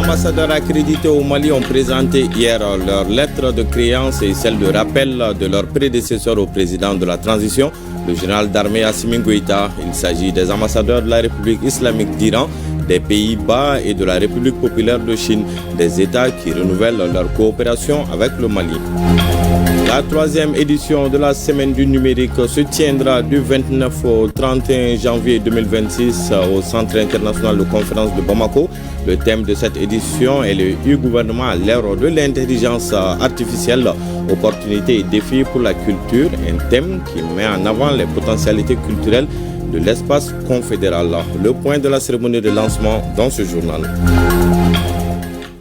ambassadeurs accrédités au Mali ont présenté hier leur lettre de créance et celle de rappel de leur prédécesseur au président de la transition, le général d'armée Assimi Goïta. Il s'agit des ambassadeurs de la République islamique d'Iran, des Pays-Bas et de la République populaire de Chine, des États qui renouvellent leur coopération avec le Mali. La troisième édition de la Semaine du numérique se tiendra du 29 au 31 janvier 2026 au Centre international de conférence de Bamako. Le thème de cette édition est le e-gouvernement à l'ère de l'intelligence artificielle, opportunités et défis pour la culture, un thème qui met en avant les potentialités culturelles de l'espace confédéral. Le point de la cérémonie de lancement dans ce journal.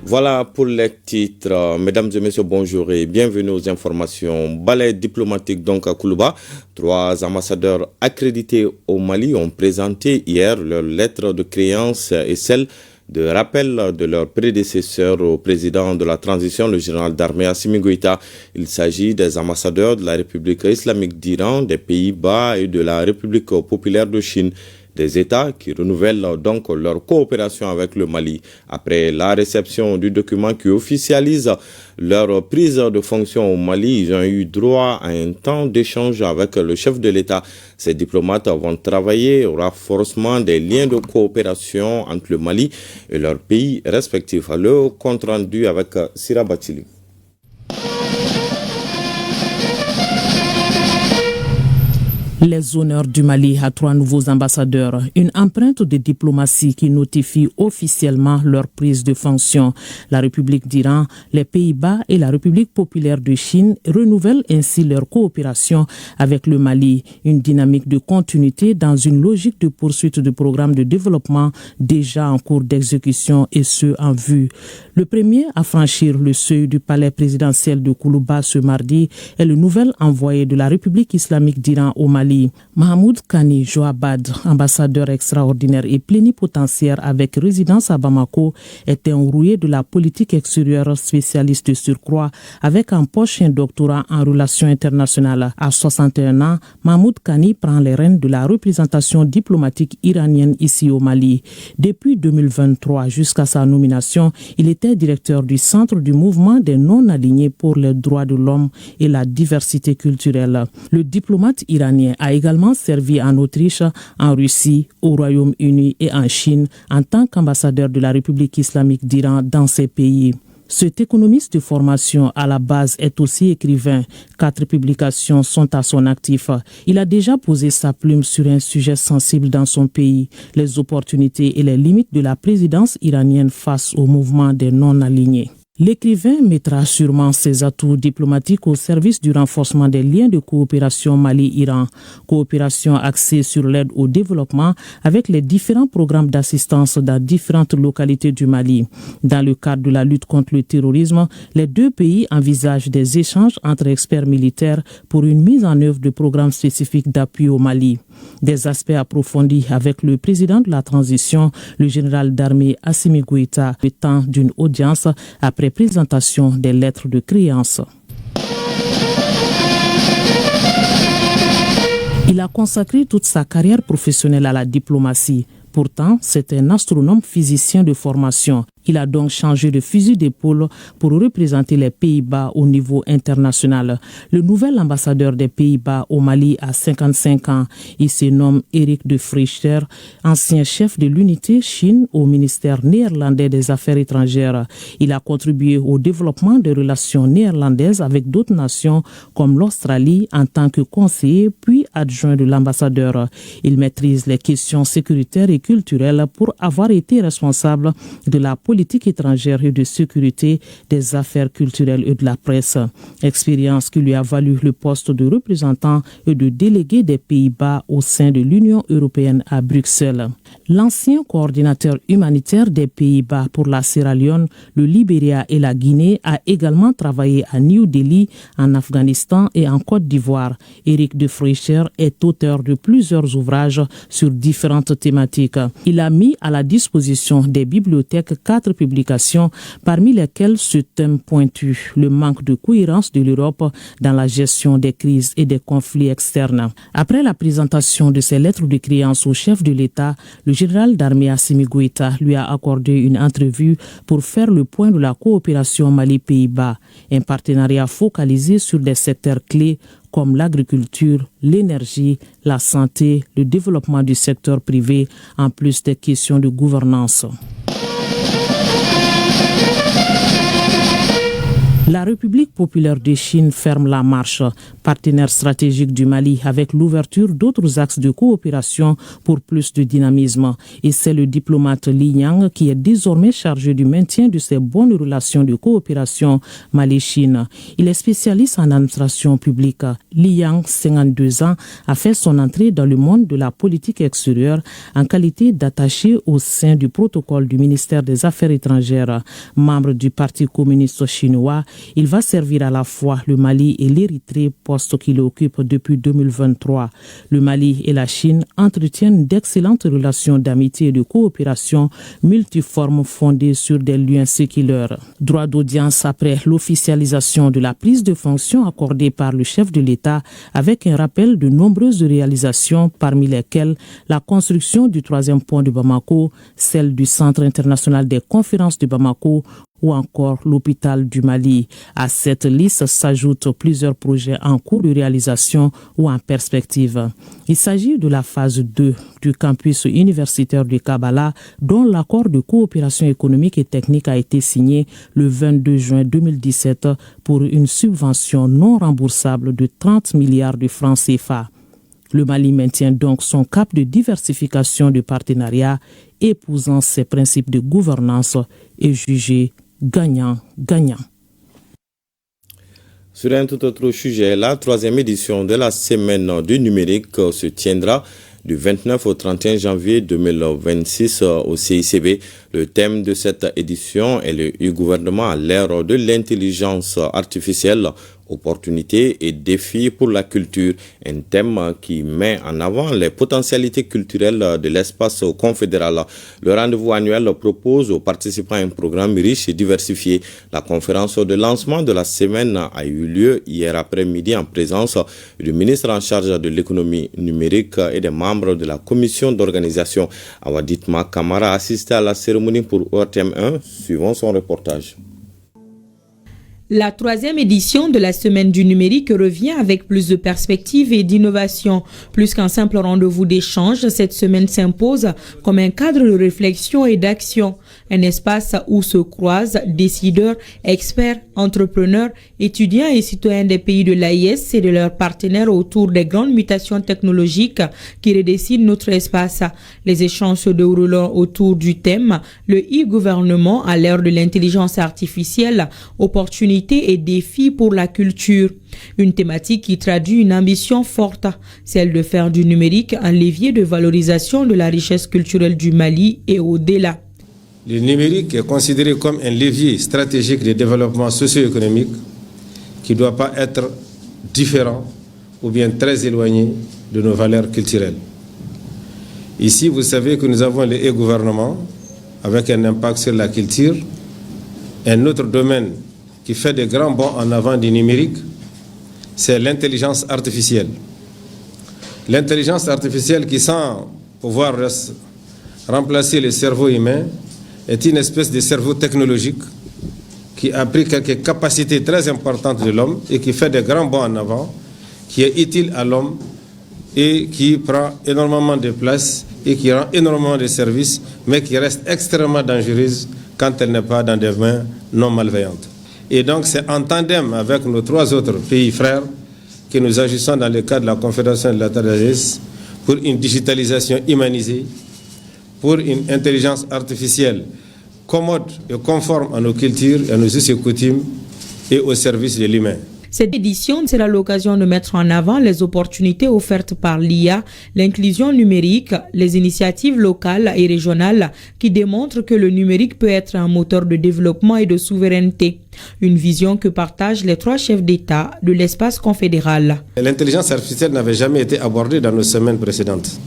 Voilà pour les titres. Mesdames et messieurs, bonjour et bienvenue aux informations. Balai diplomatique donc à Koulouba. 3 ambassadeurs accrédités au Mali ont présenté hier leur lettre de créance et celle de rappel de leur prédécesseur au président de la transition, le général d'armée Assimi Goïta. Il s'agit des ambassadeurs de la République islamique d'Iran, des Pays-Bas et de la République populaire de Chine. Des États qui renouvellent donc leur coopération avec le Mali. Après la réception du document qui officialise leur prise de fonction au Mali, ils ont eu droit à un temps d'échange avec le chef de l'État. Ces diplomates vont travailler au renforcement des liens de coopération entre le Mali et leurs pays respectifs. Le compte rendu avec Sira Batili. Les honneurs du Mali à 3 nouveaux ambassadeurs, une empreinte de diplomatie qui notifie officiellement leur prise de fonction. La République d'Iran, les Pays-Bas et la République populaire de Chine renouvellent ainsi leur coopération avec le Mali, une dynamique de continuité dans une logique de poursuite de programmes de développement déjà en cours d'exécution et ce en vue. Le premier à franchir le seuil du palais présidentiel de Koulouba ce mardi est le nouvel envoyé de la République islamique d'Iran au Mali. Mahmoud Kani Joabad, ambassadeur extraordinaire et plénipotentiaire avec résidence à Bamako, est un rouillé de la politique extérieure spécialiste de surcroît avec en poche un doctorat en relations internationales. À 61 ans, Mahmoud Kani prend les rênes de la représentation diplomatique iranienne ici au Mali. Depuis 2023 jusqu'à sa nomination, il était directeur du Centre du mouvement des non-alignés pour les droits de l'homme et la diversité culturelle. Le diplomate iranien a également servi en Autriche, en Russie, au Royaume-Uni et en Chine en tant qu'ambassadeur de la République islamique d'Iran dans ces pays. Cet économiste de formation à la base est aussi écrivain. 4 publications sont à son actif. Il a déjà posé sa plume sur un sujet sensible dans son pays, les opportunités et les limites de la présidence iranienne face au mouvement des non-alignés. L'écrivain mettra sûrement ses atouts diplomatiques au service du renforcement des liens de coopération Mali-Iran, coopération axée sur l'aide au développement avec les différents programmes d'assistance dans différentes localités du Mali. Dans le cadre de la lutte contre le terrorisme, les 2 pays envisagent des échanges entre experts militaires pour une mise en œuvre de programmes spécifiques d'appui au Mali. Des aspects approfondis avec le président de la transition, le général d'armée Assimi Goïta, le temps d'une audience après présentation des lettres de créance. Il a consacré toute sa carrière professionnelle à la diplomatie. Pourtant, c'est un astronome physicien de formation. Il a donc changé de fusil d'épaule pour représenter les Pays-Bas au niveau international. Le nouvel ambassadeur des Pays-Bas au Mali a 55 ans. Il se nomme Eric de Vrijter, ancien chef de l'unité Chine au ministère néerlandais des Affaires étrangères. Il a contribué au développement des relations néerlandaises avec d'autres nations comme l'Australie en tant que conseiller puis adjoint de l'ambassadeur. Il maîtrise les questions sécuritaires et culturelles pour avoir été responsable de la politique étrangère et de sécurité, des affaires culturelles et de la presse. Expérience qui lui a valu le poste de représentant et de délégué des Pays-Bas au sein de l'Union européenne à Bruxelles. L'ancien coordinateur humanitaire des Pays-Bas pour la Sierra Leone, le Libéria et la Guinée a également travaillé à New Delhi, en Afghanistan et en Côte d'Ivoire. Eric de Vrijter est auteur de plusieurs ouvrages sur différentes thématiques. Il a mis à la disposition des bibliothèques 4 publications, parmi lesquelles ce thème pointu, le manque de cohérence de l'Europe dans la gestion des crises et des conflits externes. Après la présentation de ces lettres de créance au chef de l'État, Le général d'armée Assimi Goïta lui a accordé une entrevue pour faire le point de la coopération Mali-Pays-Bas, un partenariat focalisé sur des secteurs clés comme l'agriculture, l'énergie, la santé, le développement du secteur privé, en plus des questions de gouvernance. La République populaire de Chine ferme la marche, partenaire stratégique du Mali, avec l'ouverture d'autres axes de coopération pour plus de dynamisme. Et c'est le diplomate Li Yang qui est désormais chargé du maintien de ces bonnes relations de coopération Mali-Chine. Il est spécialiste en administration publique. Li Yang, 52 ans, a fait son entrée dans le monde de la politique extérieure en qualité d'attaché au sein du protocole du ministère des Affaires étrangères. Membre du Parti communiste chinois, il va servir à la fois le Mali et l'Érythrée, poste qu'il occupe depuis 2023. Le Mali et la Chine entretiennent d'excellentes relations d'amitié et de coopération multiformes fondées sur des liens séculaires. Droit d'audience après l'officialisation de la prise de fonction accordée par le chef de l'État, avec un rappel de nombreuses réalisations, parmi lesquelles la construction du 3e pont de Bamako, celle du Centre international des conférences de Bamako, ou encore l'hôpital du Mali. À cette liste s'ajoutent plusieurs projets en cours de réalisation ou en perspective. Il s'agit de la phase 2 du campus universitaire de Kabala, dont l'accord de coopération économique et technique a été signé le 22 juin 2017 pour une subvention non remboursable de 30 milliards de francs CFA. Le Mali maintient donc son cap de diversification de partenariats, épousant ses principes de gouvernance et jugé gagnant-gagnant. Sur un tout autre sujet, la 3e édition de la semaine du numérique se tiendra du 29 au 31 janvier 2026 au CICB. Le thème de cette édition est le e-gouvernement à l'ère de l'intelligence artificielle, opportunités et défis pour la culture, un thème qui met en avant les potentialités culturelles de l'espace confédéral. Le rendez-vous annuel propose aux participants un programme riche et diversifié. La conférence de lancement de la semaine a eu lieu hier après-midi en présence du ministre en charge de l'économie numérique et des membres de la commission d'organisation. Awaditma Kamara assisté à la cérémonie pour ORTM1. Suivons son reportage. La 3e édition de la Semaine du numérique revient avec plus de perspectives et d'innovation. Plus qu'un simple rendez-vous d'échange, cette semaine s'impose comme un cadre de réflexion et d'action. Un espace où se croisent décideurs, experts, entrepreneurs, étudiants et citoyens des pays de l'AIS et de leurs partenaires autour des grandes mutations technologiques qui redessinent notre espace. Les échanges se dérouleront autour du thème « Le e-gouvernement à l'ère de l'intelligence artificielle, opportunités et défis pour la culture ». Une thématique qui traduit une ambition forte, celle de faire du numérique un levier de valorisation de la richesse culturelle du Mali et au-delà. Le numérique est considéré comme un levier stratégique de développement socio-économique qui ne doit pas être différent ou bien très éloigné de nos valeurs culturelles. Ici, vous savez que nous avons le e-gouvernement avec un impact sur la culture. Un autre domaine qui fait des grands bonds en avant du numérique, c'est l'intelligence artificielle. L'intelligence artificielle qui, sans pouvoir remplacer le cerveau humain, est une espèce de cerveau technologique qui a pris quelques capacités très importantes de l'homme et qui fait des grands bonds en avant, qui est utile à l'homme et qui prend énormément de place et qui rend énormément de services, mais qui reste extrêmement dangereuse quand elle n'est pas dans des mains non malveillantes. Et donc c'est en tandem avec nos 3 autres pays frères que nous agissons dans le cadre de la Confédération de la Terre d'Aziz pour une digitalisation humanisée, pour une intelligence artificielle commode et conforme à nos cultures, à nos us et coutumes et au service de l'humain. Cette édition sera l'occasion de mettre en avant les opportunités offertes par l'IA, l'inclusion numérique, les initiatives locales et régionales qui démontrent que le numérique peut être un moteur de développement et de souveraineté. Une vision que partagent les 3 chefs d'État de l'espace confédéral. L'intelligence artificielle n'avait jamais été abordée dans nos semaines précédentes.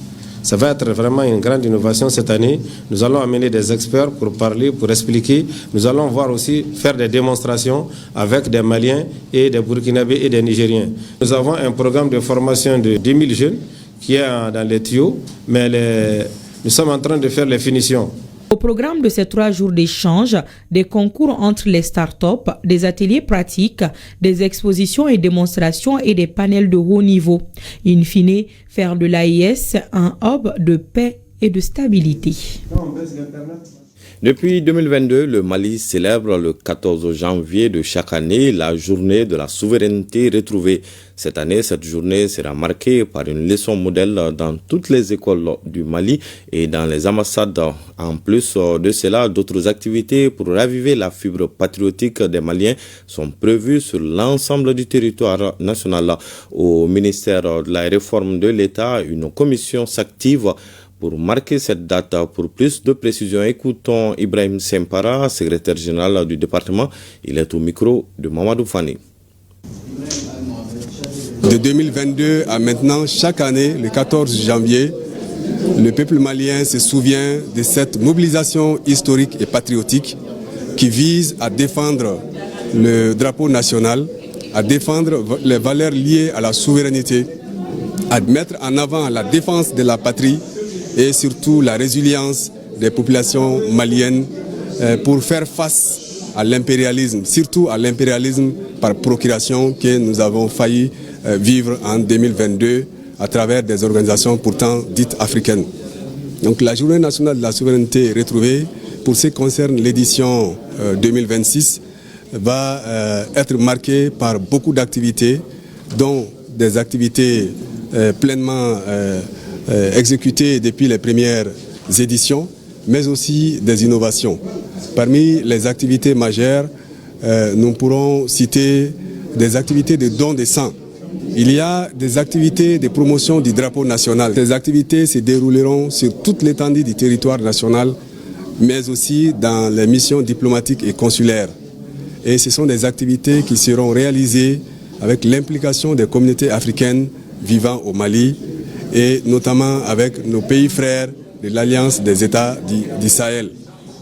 Ça va être vraiment une grande innovation cette année. Nous allons amener des experts pour parler, pour expliquer. Nous allons voir aussi faire des démonstrations avec des Maliens et des Burkinabés et des Nigériens. Nous avons un programme de formation de 10 000 jeunes qui est dans les tuyaux, mais Nous sommes en train de faire les finitions. Au programme de ces 3 jours d'échange, des concours entre les startups, des ateliers pratiques, des expositions et démonstrations et des panels de haut niveau. In fine, faire de l'AIS un hub de paix et de stabilité. Depuis 2022, le Mali célèbre le 14 janvier de chaque année la journée de la souveraineté retrouvée. Cette année, cette journée sera marquée par une leçon modèle dans toutes les écoles du Mali et dans les ambassades. En plus de cela, d'autres activités pour raviver la fibre patriotique des Maliens sont prévues sur l'ensemble du territoire national. Au ministère de la Réforme de l'État, une commission s'active pour marquer cette date. Pour plus de précisions, écoutons Ibrahim Sempara, secrétaire général du département. Il est au micro de Mamadou Fani. De 2022 à maintenant, chaque année, le 14 janvier, le peuple malien se souvient de cette mobilisation historique et patriotique qui vise à défendre le drapeau national, à défendre les valeurs liées à la souveraineté, à mettre en avant la défense de la patrie et surtout la résilience des populations maliennes pour faire face à l'impérialisme, surtout à l'impérialisme par procuration que nous avons failli vivre en 2022 à travers des organisations pourtant dites africaines. Donc la Journée nationale de la souveraineté retrouvée, pour ce qui concerne l'édition 2026, va être marquée par beaucoup d'activités, dont des activités pleinement exécutées depuis les premières éditions, mais aussi des innovations. Parmi les activités majeures, nous pourrons citer des activités de don de sang. Il y a des activités de promotion du drapeau national. Ces activités se dérouleront sur toute l'étendue du territoire national, mais aussi dans les missions diplomatiques et consulaires. Et ce sont des activités qui seront réalisées avec l'implication des communautés africaines vivant au Mali et notamment avec nos pays frères de l'Alliance des États du Sahel.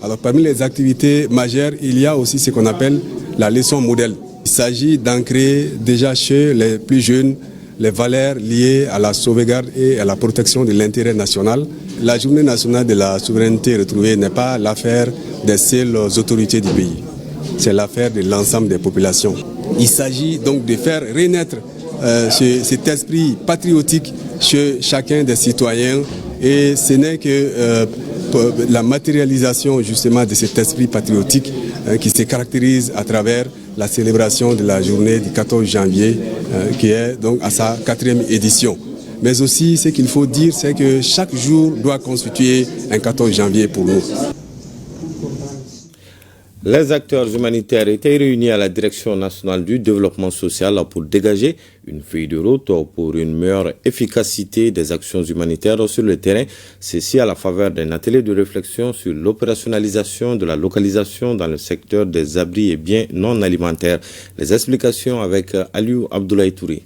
Alors parmi les activités majeures, il y a aussi ce qu'on appelle la leçon modèle. Il s'agit d'ancrer déjà chez les plus jeunes les valeurs liées à la sauvegarde et à la protection de l'intérêt national. La Journée nationale de la souveraineté retrouvée n'est pas l'affaire des seules autorités du pays. C'est l'affaire de l'ensemble des populations. Il s'agit donc de faire renaître cet esprit patriotique chez chacun des citoyens et ce n'est que la matérialisation justement de cet esprit patriotique qui se caractérise à travers la célébration de la journée du 14 janvier qui est donc à sa 4e édition. Mais aussi ce qu'il faut dire, c'est que chaque jour doit constituer un 14 janvier pour nous. Les acteurs humanitaires étaient réunis à la Direction nationale du développement social pour dégager une feuille de route pour une meilleure efficacité des actions humanitaires sur le terrain. Ceci à la faveur d'un atelier de réflexion sur l'opérationnalisation de la localisation dans le secteur des abris et biens non alimentaires. Les explications avec Aliou Abdoulaye Touré.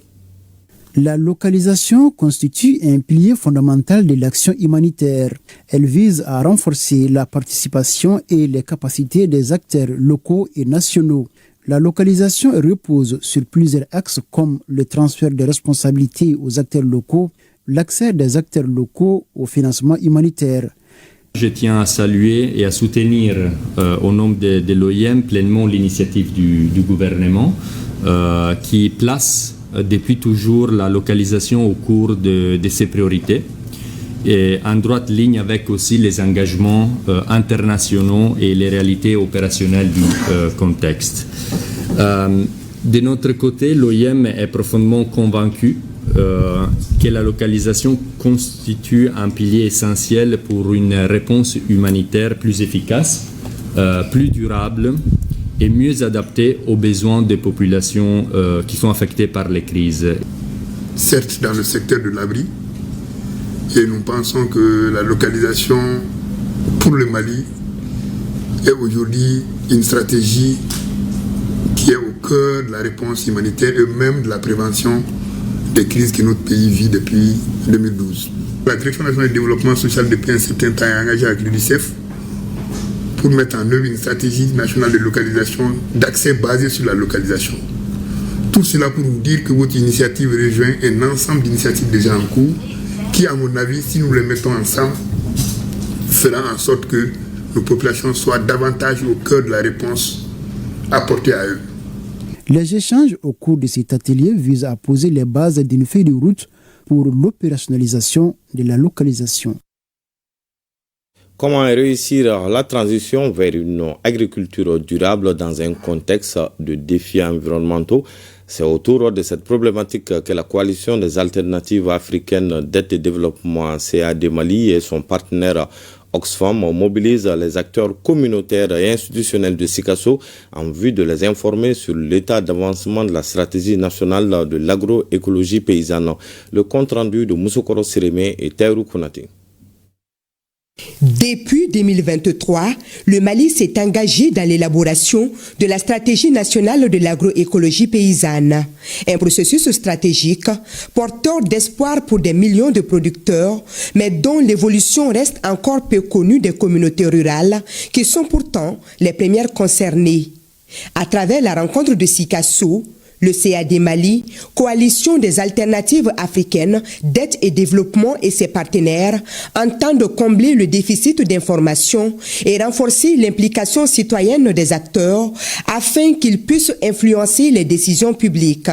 La localisation constitue un pilier fondamental de l'action humanitaire. Elle vise à renforcer la participation et les capacités des acteurs locaux et nationaux. La localisation repose sur plusieurs axes comme le transfert des responsabilités aux acteurs locaux, l'accès des acteurs locaux au financement humanitaire. Je tiens à saluer et à soutenir au nom de l'OIM pleinement l'initiative du gouvernement qui place depuis toujours la localisation au cours de ses priorités et en droite ligne avec aussi les engagements internationaux et les réalités opérationnelles du contexte. De notre côté, l'OIM est profondément convaincu que la localisation constitue un pilier essentiel pour une réponse humanitaire plus efficace, plus durable et mieux adapté aux besoins des populations qui sont affectées par les crises. Certes, dans le secteur de l'abri, et nous pensons que la localisation pour le Mali est aujourd'hui une stratégie qui est au cœur de la réponse humanitaire et même de la prévention des crises que notre pays vit depuis 2012. La Direction nationale du développement social depuis un certain temps est engagée avec l'UNICEF pour mettre en œuvre une stratégie nationale de localisation, d'accès basé sur la localisation. Tout cela pour vous dire que votre initiative rejoint un ensemble d'initiatives déjà en cours qui, à mon avis, si nous les mettons ensemble, fera en sorte que nos populations soient davantage au cœur de la réponse apportée à eux. Les échanges au cours de cet atelier visent à poser les bases d'une feuille de route pour l'opérationnalisation de la localisation. Comment réussir la transition vers une agriculture durable dans un contexte de défis environnementaux? C'est autour de cette problématique que la coalition des alternatives africaines d'aide et développement CAD Mali et son partenaire Oxfam mobilisent les acteurs communautaires et institutionnels de Sikasso en vue de les informer sur l'état d'avancement de la stratégie nationale de l'agroécologie paysanne. Le compte rendu de Moussokoro Sireme et Taïrou Konate. Depuis 2023, le Mali s'est engagé dans l'élaboration de la stratégie nationale de l'agroécologie paysanne. Un processus stratégique porteur d'espoir pour des millions de producteurs, mais dont l'évolution reste encore peu connue des communautés rurales, qui sont pourtant les premières concernées. À travers la rencontre de Sikasso, le CAD Mali, coalition des alternatives africaines d'aide et développement et ses partenaires, entendent combler le déficit d'information et renforcer l'implication citoyenne des acteurs afin qu'ils puissent influencer les décisions publiques.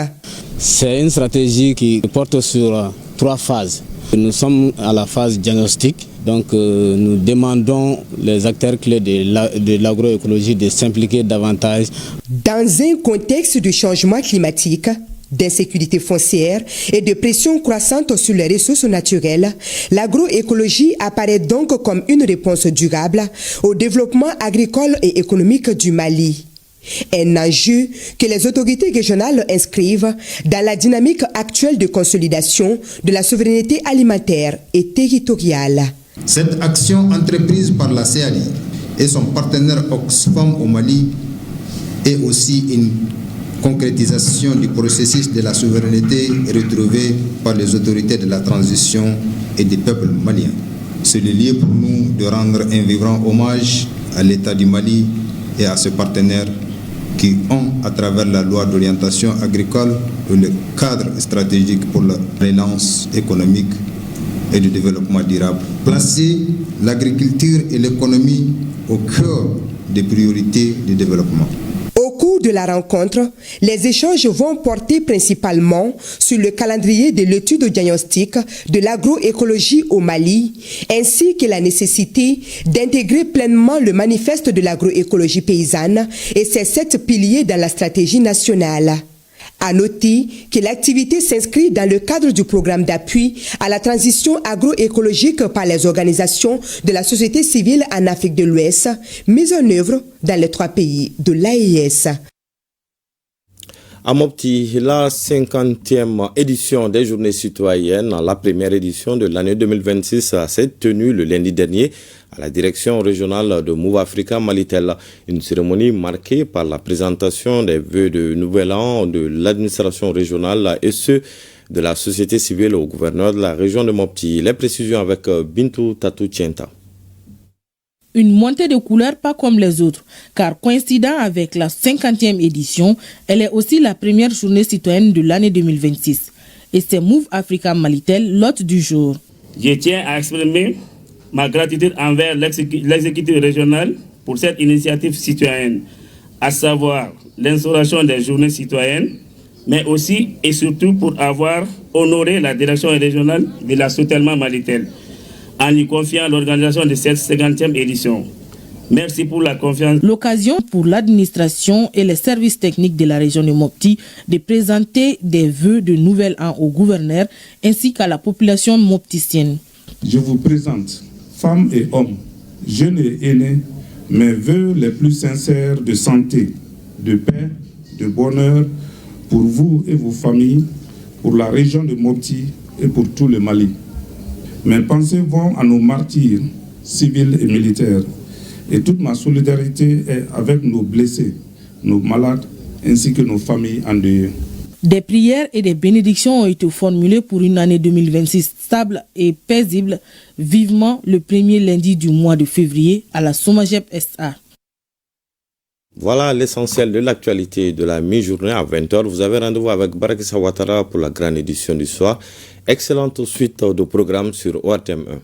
C'est une stratégie qui porte sur 3 phases. Nous sommes à la phase diagnostique. Donc nous demandons les acteurs clés de l'agroécologie de s'impliquer davantage. Dans un contexte de changement climatique, d'insécurité foncière et de pression croissante sur les ressources naturelles, l'agroécologie apparaît donc comme une réponse durable au développement agricole et économique du Mali. Un enjeu que les autorités régionales inscrivent dans la dynamique actuelle de consolidation de la souveraineté alimentaire et territoriale. Cette action entreprise par la CAD et son partenaire Oxfam au Mali est aussi une concrétisation du processus de la souveraineté retrouvée par les autorités de la transition et des peuples maliens. C'est le lieu pour nous de rendre un vibrant hommage à l'État du Mali et à ses partenaires qui ont, à travers la loi d'orientation agricole, le cadre stratégique pour la relance économique et du développement durable, placer l'agriculture et l'économie au cœur des priorités du développement. Au cours de la rencontre, les échanges vont porter principalement sur le calendrier de l'étude diagnostique de l'agroécologie au Mali, ainsi que la nécessité d'intégrer pleinement le manifeste de l'agroécologie paysanne et ses 7 piliers dans la stratégie nationale. À noter que l'activité s'inscrit dans le cadre du programme d'appui à la transition agroécologique par les organisations de la société civile en Afrique de l'Ouest, mise en œuvre dans les 3 pays de l'AES. À Mopti, la 50e édition des Journées citoyennes, la première édition de l'année 2026, s'est tenue le lundi dernier à la direction régionale de Move Africa Malitel. Une cérémonie marquée par la présentation des vœux de nouvel an de l'administration régionale et ceux de la société civile au gouverneur de la région de Mopti. Les précisions avec Bintou Tatou Tienta. Une montée de couleurs pas comme les autres, car coïncidant avec la 50e édition, elle est aussi la première journée citoyenne de l'année 2026. Et c'est Move Africa Malitel, l'hôte du jour. Je tiens à exprimer ma gratitude envers l'exécutif régional pour cette initiative citoyenne, à savoir l'instauration des journées citoyennes, mais aussi et surtout pour avoir honoré la direction régionale de la soutènement Malitel, en lui confiant l'organisation de cette 50e édition. Merci pour la confiance. L'occasion pour l'administration et les services techniques de la région de Mopti de présenter des vœux de nouvel an au gouverneur ainsi qu'à la population mopticienne. Je vous présente, femmes et hommes, jeunes et aînés, mes vœux les plus sincères de santé, de paix, de bonheur pour vous et vos familles, pour la région de Mopti et pour tout le Mali. Mes pensées vont à nos martyrs, civils et militaires, et toute ma solidarité est avec nos blessés, nos malades, ainsi que nos familles endeuillées. Des prières et des bénédictions ont été formulées pour une année 2026 stable et paisible, vivement le premier lundi du mois de février à la Somagep SA. Voilà l'essentiel de l'actualité de la mi-journée à 20h. Vous avez rendez-vous avec Barakissa Ouattara pour la grande édition du soir. Excellente suite de programmes sur ORTM1.